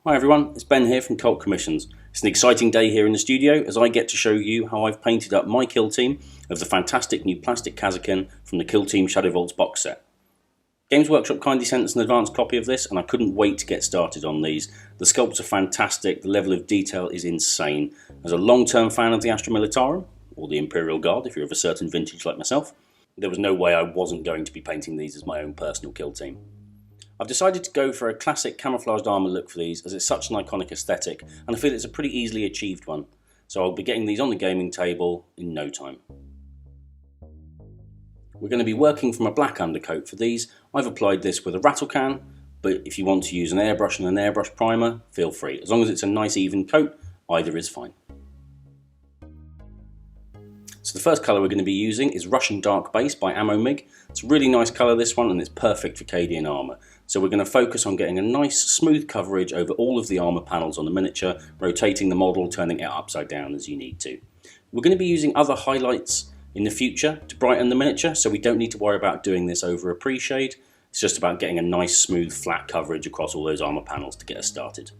Hi everyone, it's Ben here from Cult Commissions. It's an exciting day here in the studio as I get to show you how I've painted up my kill team of the fantastic new plastic Kasrkin from the Kill Team Shadowvaults box set. Games Workshop kindly sent us an advanced copy of this and I couldn't wait to get started on these. The sculpts are fantastic, the level of detail is insane. As a long-term fan of the ASTRA MILITARUM, or the Imperial Guard if you're of a certain vintage like myself, there was no way I wasn't going to be painting these as my own personal kill team. I've decided to go for a classic camouflaged armour look for these as it's such an iconic aesthetic and I feel it's a pretty easily achieved one. So I'll be getting these on the gaming table in no time. We're going to be working from a black undercoat for these. I've applied this with a rattle can, but if you want to use an airbrush and an airbrush primer, feel free. As long as it's a nice even coat, either is fine. So the first colour we're going to be using is Russian Dark Base by AMMOMIG. It's a really nice colour this one and it's perfect for Cadian armour. So we're going to focus on getting a nice smooth coverage over all of the armour panels on the miniature, rotating the model, turning it upside down as you need to. We're going to be using other highlights in the future to brighten the miniature, so we don't need to worry about doing this over a pre-shade. It's just about getting a nice smooth flat coverage across all those armour panels to get us started.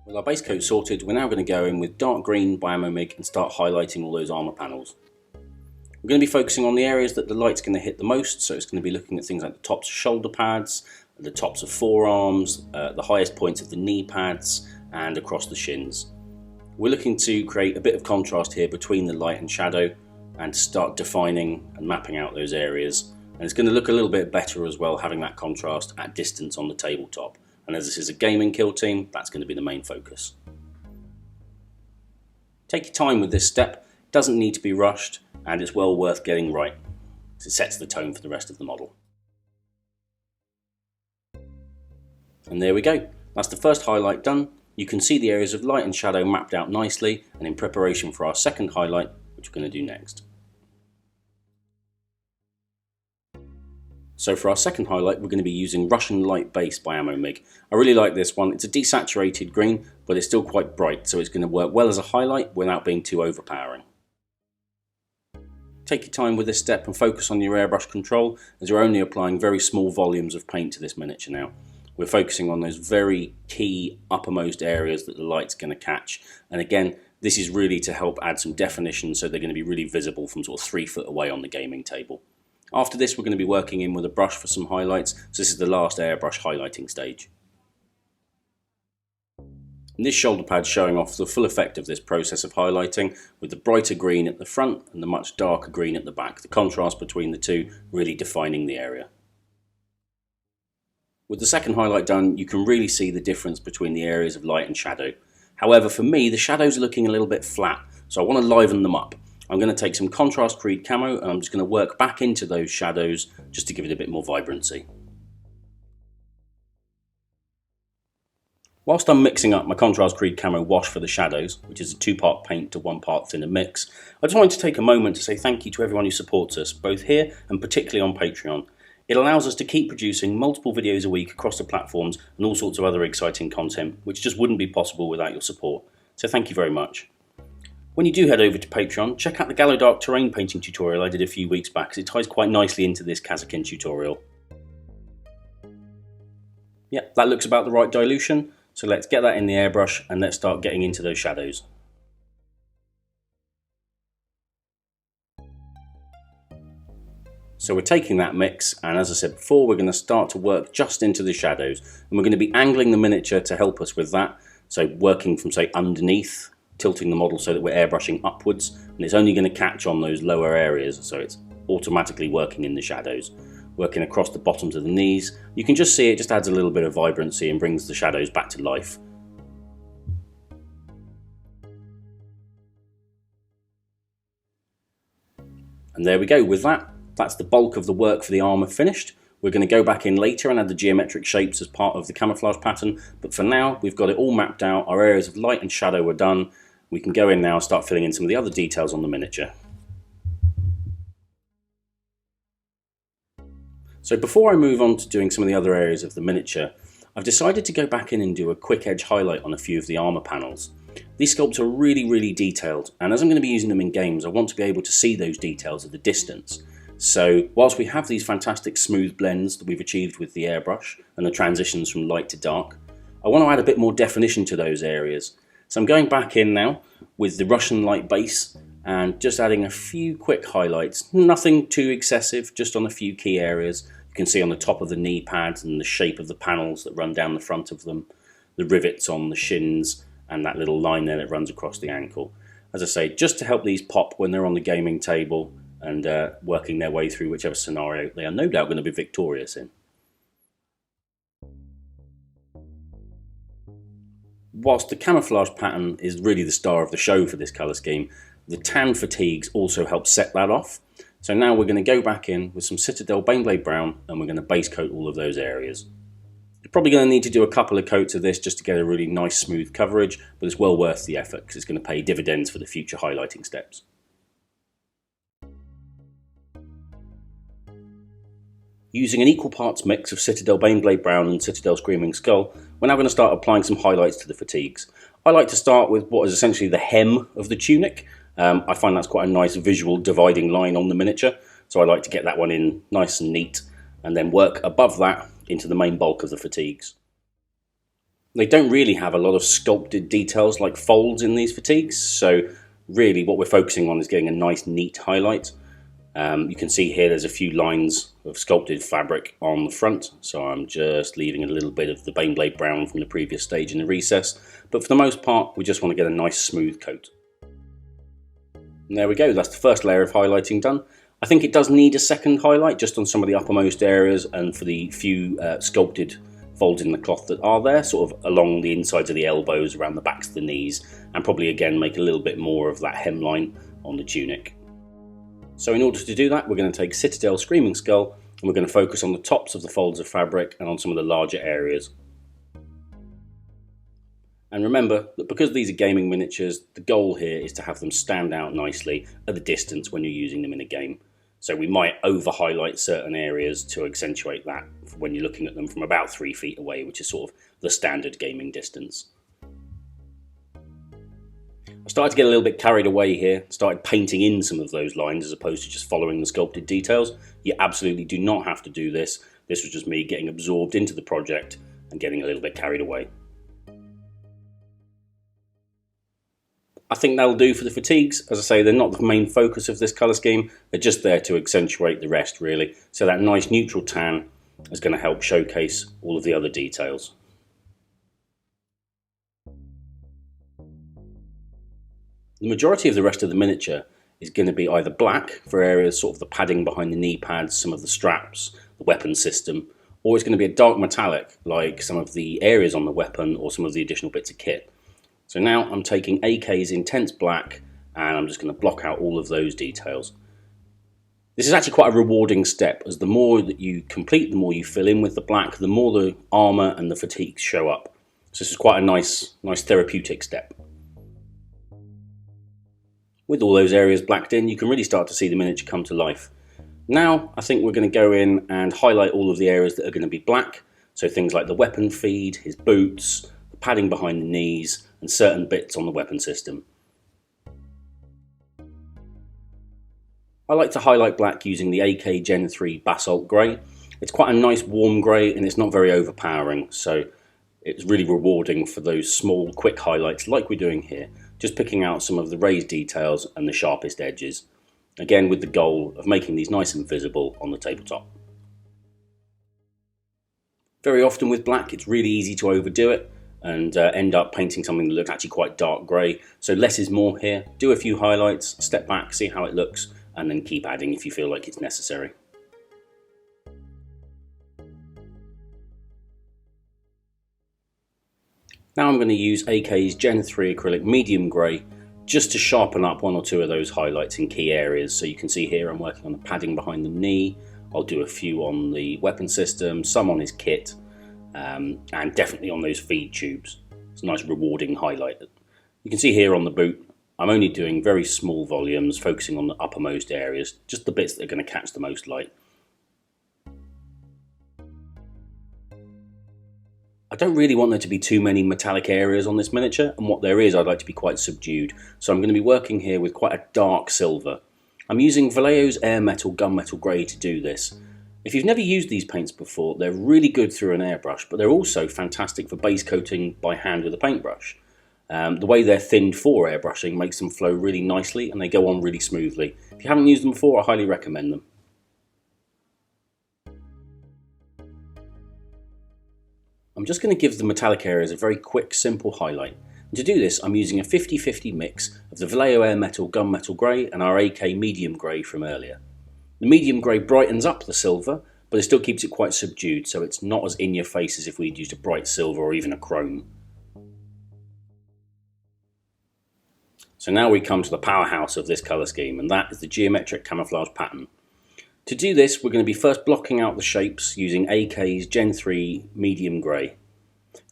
With our base coat sorted, we're now going to go in with dark green by AMMOMIG and start highlighting all those armour panels. We're going to be focusing on the areas that the light's going to hit the most, so it's going to be looking at things like the tops of shoulder pads, the tops of forearms, the highest points of the knee pads, and across the shins. We're looking to create a bit of contrast here between the light and shadow and start defining and mapping out those areas. And it's going to look a little bit better as well having that contrast at distance on the tabletop. And as this is a gaming kill team, that's going to be the main focus. Take your time with this step, it doesn't need to be rushed, and it's well worth getting right, because it sets the tone for the rest of the model. And there we go, that's the first highlight done. You can see the areas of light and shadow mapped out nicely, and in preparation for our second highlight, which we're going to do next. So for our second highlight, we're going to be using Russian Light Base by AMMOMIG. I really like this one. It's a desaturated green, but it's still quite bright, so it's going to work well as a highlight without being too overpowering. Take your time with this step and focus on your airbrush control, as you're only applying very small volumes of paint to this miniature now. We're focusing on those very key uppermost areas that the light's going to catch. And again, this is really to help add some definition, so they're going to be really visible from sort of 3 foot away on the gaming table. After this, we're going to be working in with a brush for some highlights, so this is the last airbrush highlighting stage. And this shoulder pad showing off the full effect of this process of highlighting, with the brighter green at the front and the much darker green at the back, the contrast between the two really defining the area. With the second highlight done, you can really see the difference between the areas of light and shadow. However, for me, the shadows are looking a little bit flat, so I want to liven them up. I'm going to take some contrast creed camo and I'm just going to work back into those shadows just to give it a bit more vibrancy. Whilst I'm mixing up my contrast creed camo wash for the shadows, which is a 2-part paint to 1-part thinner mix, I just wanted to take a moment to say thank you to everyone who supports us, both here and particularly on Patreon. It allows us to keep producing multiple videos a week across the platforms and all sorts of other exciting content, which just wouldn't be possible without your support. So thank you very much. When you do head over to Patreon, check out the Gharagaks terrain painting tutorial I did a few weeks back, because it ties quite nicely into this Kasrkin tutorial. Yep, that looks about the right dilution, so let's get that in the airbrush and let's start getting into those shadows. So we're taking that mix, and as I said before, we're going to start to work just into the shadows, and we're going to be angling the miniature to help us with that, so working from, say, underneath, tilting the model so that we're airbrushing upwards, and it's only going to catch on those lower areas, so it's automatically working in the shadows. Working across the bottoms of the knees, you can just see it just adds a little bit of vibrancy and brings the shadows back to life. And there we go, with that, that's the bulk of the work for the armour finished. We're going to go back in later and add the geometric shapes as part of the camouflage pattern, but for now we've got it all mapped out, our areas of light and shadow are done. We can go in now and start filling in some of the other details on the miniature. So before I move on to doing some of the other areas of the miniature, I've decided to go back in and do a quick edge highlight on a few of the armour panels. These sculpts are really detailed, and as I'm going to be using them in games, I want to be able to see those details at a distance. So whilst we have these fantastic smooth blends that we've achieved with the airbrush and the transitions from light to dark, I want to add a bit more definition to those areas. So I'm going back in now with the Russian light base and just adding a few quick highlights, nothing too excessive, just on a few key areas. You can see on the top of the knee pads and the shape of the panels that run down the front of them, the rivets on the shins, and that little line there that runs across the ankle. As I say, just to help these pop when they're on the gaming table and working their way through whichever scenario they are no doubt going to be victorious in. Whilst the camouflage pattern is really the star of the show for this colour scheme, the tan fatigues also help set that off. So now we're going to go back in with some Citadel Baneblade Brown and we're going to base coat all of those areas. You're probably going to need to do a couple of coats of this just to get a really nice smooth coverage, but it's well worth the effort because it's going to pay dividends for the future highlighting steps. Using an equal parts mix of Citadel Baneblade Brown and Citadel Screaming Skull, we're now going to start applying some highlights to the fatigues. I like to start with what is essentially the hem of the tunic. I find that's quite a nice visual dividing line on the miniature, so I like to get that one in nice and neat and then work above that into the main bulk of the fatigues. They don't really have a lot of sculpted details like folds in these fatigues, so really what we're focusing on is getting a nice neat highlight. You can see here there's a few lines of sculpted fabric on the front, so I'm just leaving a little bit of the Baneblade Brown from the previous stage in the recess, but for the most part we just want to get a nice smooth coat. And there we go, that's the first layer of highlighting done. I think it does need a second highlight just on some of the uppermost areas and for the few sculpted folds in the cloth that are there, sort of along the insides of the elbows, around the backs of the knees, and probably again make a little bit more of that hemline on the tunic. So in order to do that, we're going to take Citadel Screaming Skull and we're going to focus on the tops of the folds of fabric and on some of the larger areas. And remember that because these are gaming miniatures, the goal here is to have them stand out nicely at the distance when you're using them in a game. So we might over-highlight certain areas to accentuate that when you're looking at them from about 3 feet away, which is sort of the standard gaming distance. I started to get a little bit carried away here, started painting in some of those lines as opposed to just following the sculpted details. You absolutely do not have to do this. This was just me getting absorbed into the project and getting a little bit carried away. I think that'll do for the fatigues. As I say, they're not the main focus of this colour scheme, they're just there to accentuate the rest really. So that nice neutral tan is going to help showcase all of the other details. The majority of the rest of the miniature is going to be either black for areas sort of the padding behind the knee pads, some of the straps, the weapon system, or it's going to be a dark metallic like some of the areas on the weapon or some of the additional bits of kit. So now I'm taking AK's Intense Black and I'm just going to block out all of those details. This is actually quite a rewarding step, as the more that you complete, the more you fill in with the black, the more the armour and the fatigues show up. So this is quite a nice therapeutic step. With all those areas blacked in, you can really start to see the miniature come to life. Now I think we're going to go in and highlight all of the areas that are going to be black, so things like the weapon feed, his boots, the padding behind the knees, and certain bits on the weapon system. I like to highlight black using the AK Gen 3 Basalt Grey. It's quite a nice warm grey and it's not very overpowering, so it's really rewarding for those small quick highlights like we're doing here, just picking out some of the raised details and the sharpest edges, again with the goal of making these nice and visible on the tabletop. Very often with black it's really easy to overdo it and end up painting something that looks actually quite dark grey, so less is more here. Do a few highlights, step back, see how it looks, and then keep adding if you feel like it's necessary. Now I'm going to use AK's Gen 3 Acrylic Medium Grey just to sharpen up one or two of those highlights in key areas. So you can see here I'm working on the padding behind the knee, I'll do a few on the weapon system, some on his kit, and definitely on those feed tubes. It's a nice rewarding highlight. You can see here on the boot, I'm only doing very small volumes, focusing on the uppermost areas, just the bits that are going to catch the most light. I don't really want there to be too many metallic areas on this miniature, and what there is I'd like to be quite subdued, so I'm going to be working here with quite a dark silver. I'm using Vallejo's Air Metal Gunmetal Grey to do this. If you've never used these paints before, they're really good through an airbrush, but they're also fantastic for base coating by hand with a paintbrush. The way they're thinned for airbrushing makes them flow really nicely and they go on really smoothly. If you haven't used them before, I highly recommend them. I'm just going to give the metallic areas a very quick, simple highlight. And to do this, I'm using a 50-50 mix of the Vallejo Air Metal Gunmetal Grey and our AK Medium Grey from earlier. The Medium Grey brightens up the silver, but it still keeps it quite subdued, so it's not as in your face as if we'd used a bright silver or even a chrome. So now we come to the powerhouse of this colour scheme, and that is the geometric camouflage pattern. To do this, we're going to be first blocking out the shapes using AK's Gen 3 Medium Grey.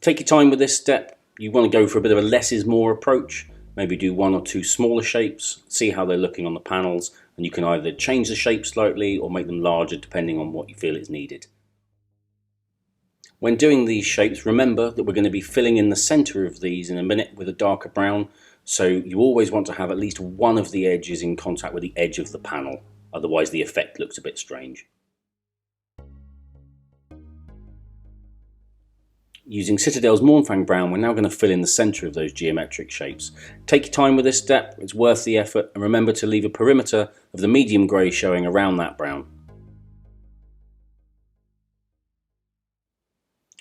Take your time with this step. You want to go for a bit of a less is more approach. Maybe do one or two smaller shapes, see how they're looking on the panels, and you can either change the shape slightly or make them larger depending on what you feel is needed. When doing these shapes, remember that we're going to be filling in the centre of these in a minute with a darker brown, so you always want to have at least one of the edges in contact with the edge of the panel. Otherwise the effect looks a bit strange. Using Citadel's Mournefang Brown, we're now going to fill in the centre of those geometric shapes. Take your time with this step, it's worth the effort, and remember to leave a perimeter of the medium grey showing around that brown.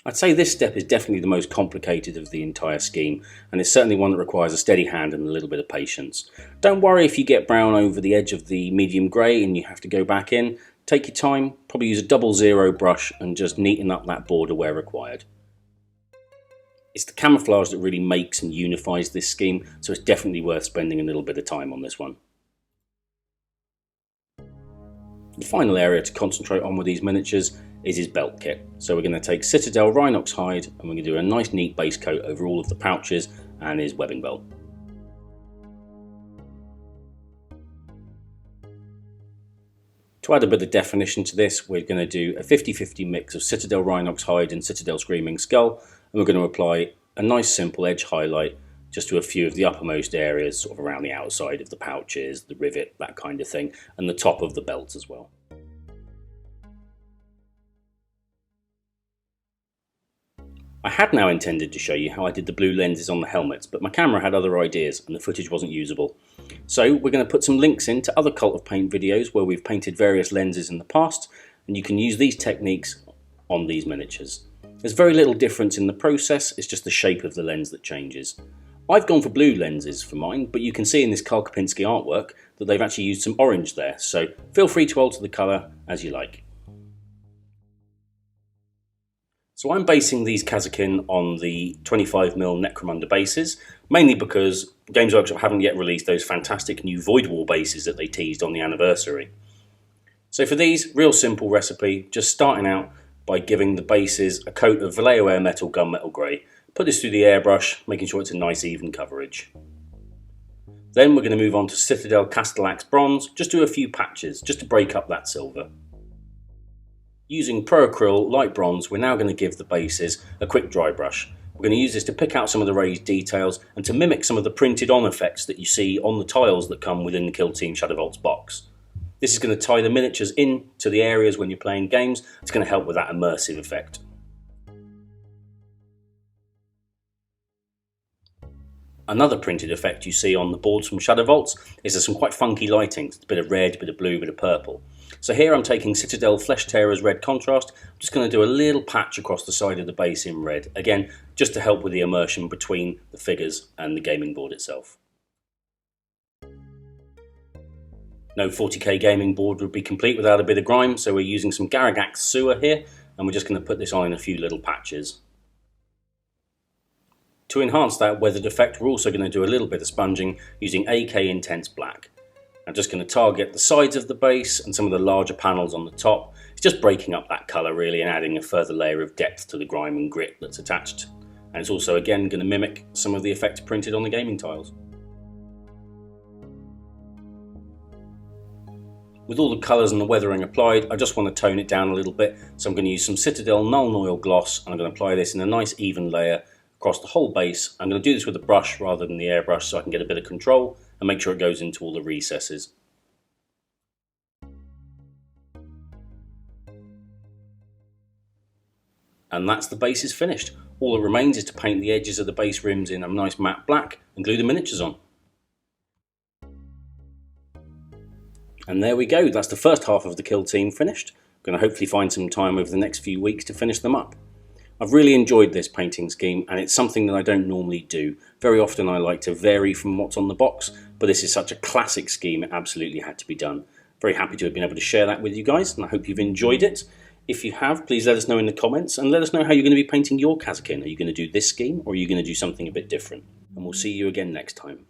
I'd say this step is definitely the most complicated of the entire scheme, and it's certainly one that requires a steady hand and a little bit of patience. Don't worry if you get brown over the edge of the medium grey and you have to go back in. Take your time, probably use a 00 brush and just neaten up that border where required. It's the camouflage that really makes and unifies this scheme, so it's definitely worth spending a little bit of time on this one. The final area to concentrate on with these miniatures is his belt kit. So we're going to take Citadel Rhinox hide and we're going to do a nice neat base coat over all of the pouches and his webbing belt. To add a bit of definition to this, we're going to do a 50-50 mix of Citadel Rhinox hide and Citadel Screaming Skull, and we're going to apply a nice simple edge highlight just to a few of the uppermost areas, sort of around the outside of the pouches, the rivet, that kind of thing, and the top of the belt as well. I had now intended to show you how I did the blue lenses on the helmets, but my camera had other ideas and the footage wasn't usable. So we're going to put some links in to other Cult of Paint videos where we've painted various lenses in the past, and you can use these techniques on these miniatures. There's very little difference in the process, it's just the shape of the lens that changes. I've gone for blue lenses for mine, but you can see in this Karl Kopinski artwork that they've actually used some orange there, so feel free to alter the colour as you like. So I'm basing these Kasrkin on the 25mm Necromunda bases, mainly because Games Workshop haven't yet released those fantastic new Void War bases that they teased on the anniversary. So for these, real simple recipe, just starting out by giving the bases a coat of Vallejo Air Metal Gunmetal Grey. Put this through the airbrush, making sure it's a nice even coverage. Then we're going to move on to Citadel Castellax Bronze, just do a few patches, just to break up that silver. Using Pro Acryl Light Bronze, we're now going to give the bases a quick dry brush. We're going to use this to pick out some of the raised details and to mimic some of the printed on effects that you see on the tiles that come within the Kill Team Shadowvaults box. This is going to tie the miniatures into the areas when you're playing games. It's going to help with that immersive effect. Another printed effect you see on the boards from Shadowvaults is there's some quite funky lighting. It's a bit of red, a bit of blue, a bit of purple. So here I'm taking Citadel Flesh Tearer's red contrast. I'm just going to do a little patch across the side of the base in red. Again, just to help with the immersion between the figures and the gaming board itself. No 40k gaming board would be complete without a bit of grime, so we're using some Gharagaks sewer here, and we're just going to put this on in a few little patches. To enhance that weathered effect, we're also going to do a little bit of sponging using AK Intense Black. I'm just going to target the sides of the base and some of the larger panels on the top. It's just breaking up that colour really and adding a further layer of depth to the grime and grit that's attached. And it's also again going to mimic some of the effects printed on the gaming tiles. With all the colours and the weathering applied, I just want to tone it down a little bit, so I'm going to use some Citadel Nuln Oil Gloss, and I'm going to apply this in a nice even layer across the whole base. I'm going to do this with a brush rather than the airbrush so I can get a bit of control and make sure it goes into all the recesses. And that's the base is finished. All that remains is to paint the edges of the base rims in a nice matte black and glue the miniatures on. And there we go, that's the first half of the kill team finished. I'm going to hopefully find some time over the next few weeks to finish them up. I've really enjoyed this painting scheme, and it's something that I don't normally do. Very often I like to vary from what's on the box, but this is such a classic scheme, it absolutely had to be done. Very happy to have been able to share that with you guys, and I hope you've enjoyed it. If you have, please let us know in the comments, and let us know how you're going to be painting your Kasrkin. Are you going to do this scheme, or are you going to do something a bit different? And we'll see you again next time.